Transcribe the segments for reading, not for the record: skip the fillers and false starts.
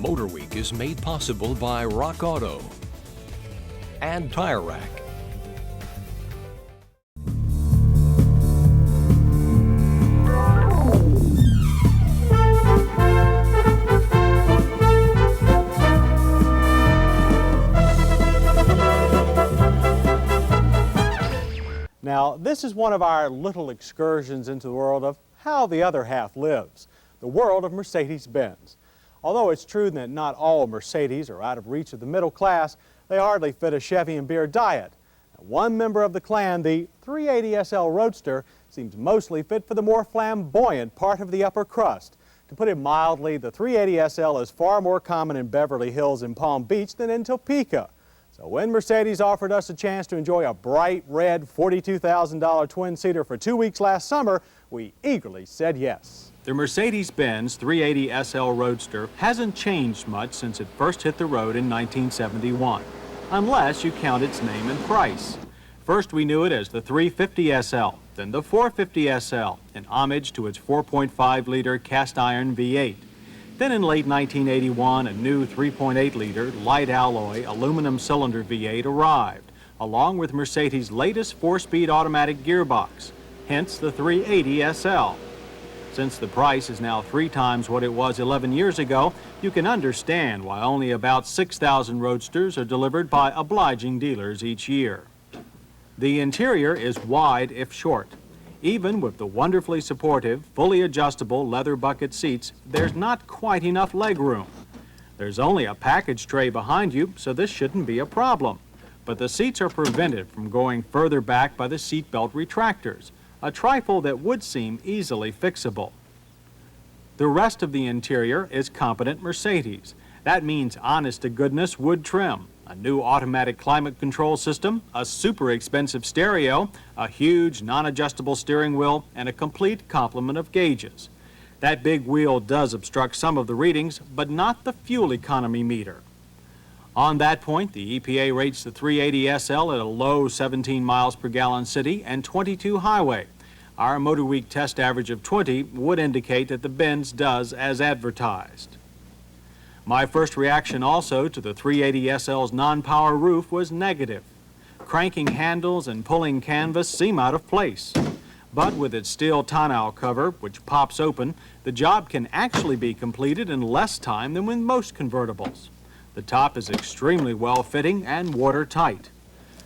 MotorWeek is made possible by Rock Auto and Tire Rack. Now, this is one of our little excursions into the world of how the other half lives, the world of Mercedes-Benz. Although it's true that not all Mercedes are out of reach of the middle class, they hardly fit a Chevy and beer diet. Now, one member of the clan, the 380 SL Roadster, seems mostly fit for the more flamboyant part of the upper crust. To put it mildly, the 380 SL is far more common in Beverly Hills and Palm Beach than in Topeka. So when Mercedes offered us a chance to enjoy a bright red $42,000 twin-seater for 2 weeks last summer, we eagerly said yes. The Mercedes-Benz 380 SL Roadster hasn't changed much since it first hit the road in 1971, unless you count its name and price. First we knew it as the 350 SL, then the 450 SL, in homage to its 4.5-liter cast-iron V8. Then in late 1981, a new 3.8-liter light alloy aluminum cylinder V8 arrived, along with Mercedes' latest 4-speed automatic gearbox, hence the 380 SL. Since the price is now 3 times what it was 11 years ago, you can understand why only about 6,000 Roadsters are delivered by obliging dealers each year. The interior is wide if short. Even with the wonderfully supportive, fully adjustable leather bucket seats, there's not quite enough leg room. There's only a package tray behind you, so this shouldn't be a problem. But the seats are prevented from going further back by the seatbelt retractors, a trifle that would seem easily fixable. The rest of the interior is competent Mercedes. That means honest-to-goodness wood trim, a new automatic climate control system, a super expensive stereo, a huge non-adjustable steering wheel, and a complete complement of gauges. That big wheel does obstruct some of the readings, but not the fuel economy meter. On that point, the EPA rates the 380 SL at a low 17 miles per gallon city and 22 highway. Our MotorWeek test average of 20 would indicate that the Benz does as advertised. My first reaction also to the 380 SL's non-power roof was negative. Cranking handles and pulling canvas seem out of place. But with its steel tonneau cover, which pops open, the job can actually be completed in less time than with most convertibles. The top is extremely well-fitting and watertight.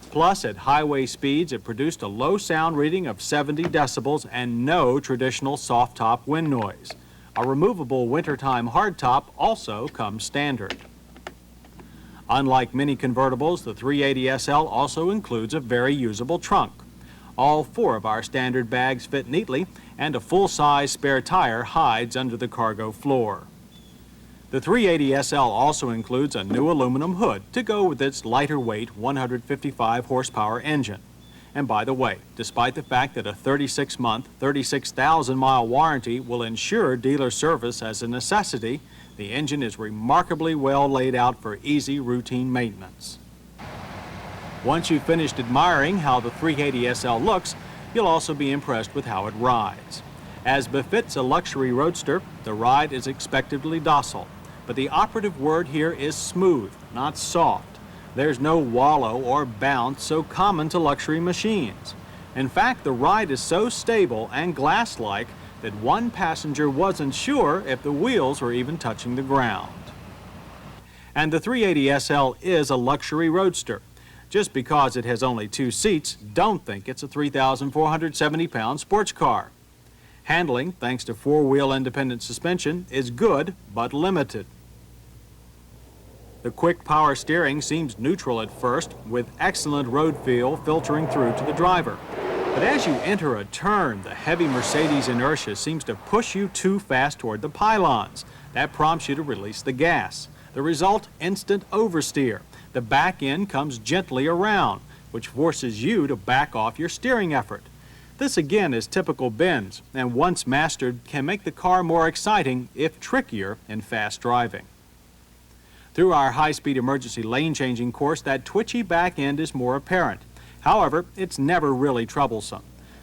Plus, at highway speeds, it produced a low sound reading of 70 decibels and no traditional soft-top wind noise. A removable wintertime hardtop also comes standard. Unlike many convertibles, the 380 SL also includes a very usable trunk. All 4 of our standard bags fit neatly, and a full-size spare tire hides under the cargo floor. The 380 SL also includes a new aluminum hood to go with its lighter weight 155 horsepower engine. And by the way, despite the fact that a 36-month, 36,000-mile warranty will ensure dealer service as a necessity, the engine is remarkably well laid out for easy routine maintenance. Once you've finished admiring how the 380 SL looks, you'll also be impressed with how it rides. As befits a luxury roadster, the ride is expectedly docile, but the operative word here is smooth, not soft. There's no wallow or bounce so common to luxury machines. In fact, the ride is so stable and glass-like that one passenger wasn't sure if the wheels were even touching the ground. And the 380 SL is a luxury roadster. Just because it has only 2 seats, don't think it's a 3,470-pound sports car. Handling, thanks to 4-wheel independent suspension, is good but limited. The quick power steering seems neutral at first, with excellent road feel filtering through to the driver. But as you enter a turn, the heavy Mercedes inertia seems to push you too fast toward the pylons. That prompts you to release the gas. The result, instant oversteer. The back end comes gently around, which forces you to back off your steering effort. This again is typical Benz, and once mastered can make the car more exciting, if trickier, in fast driving. Through our high-speed emergency lane-changing course, that twitchy back end is more apparent. However, it's never really troublesome.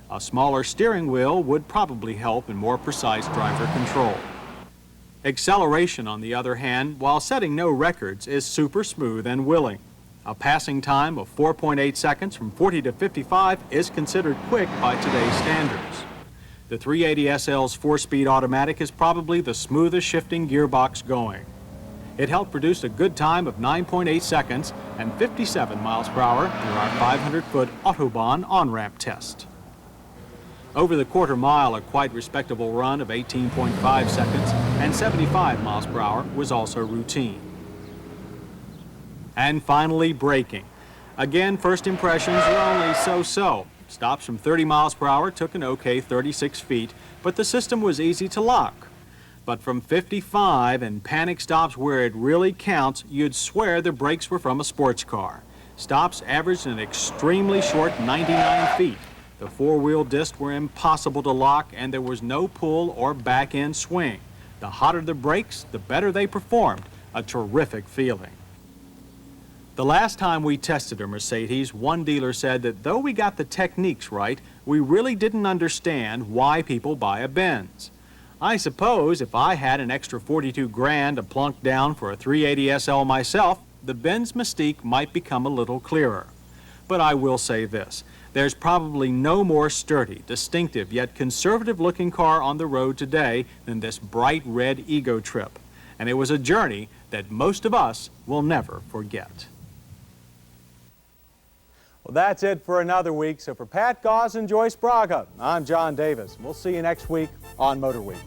A smaller steering wheel would probably help in more precise driver control. Acceleration, on the other hand, while setting no records, is super smooth and willing. A passing time of 4.8 seconds from 40 to 55 is considered quick by today's standards. The 380 SL's 4-speed automatic is probably the smoothest shifting gearbox going. It helped produce a good time of 9.8 seconds and 57 miles per hour through our 500-foot Autobahn on-ramp test. Over the quarter mile, a quite respectable run of 18.5 seconds and 75 miles per hour was also routine. And finally, braking. Again, first impressions were only so-so. Stops from 30 miles per hour took an okay 36 feet, but the system was easy to lock. But from 55 and panic stops where it really counts, you'd swear the brakes were from a sports car. Stops averaged an extremely short 99 feet. The four-wheel discs were impossible to lock, and there was no pull or back-end swing. The hotter the brakes, the better they performed. A terrific feeling. The last time we tested a Mercedes, one dealer said that though we got the techniques right, we really didn't understand why people buy a Benz. I suppose if I had an extra 42 grand to plunk down for a 380 SL myself, the Benz mystique might become a little clearer. But I will say this, there's probably no more sturdy, distinctive, yet conservative-looking car on the road today than this bright red ego trip. And it was a journey that most of us will never forget. Well, that's it for another week. So for Pat Goss and Joyce Braga, I'm John Davis. We'll see you next week on MotorWeek.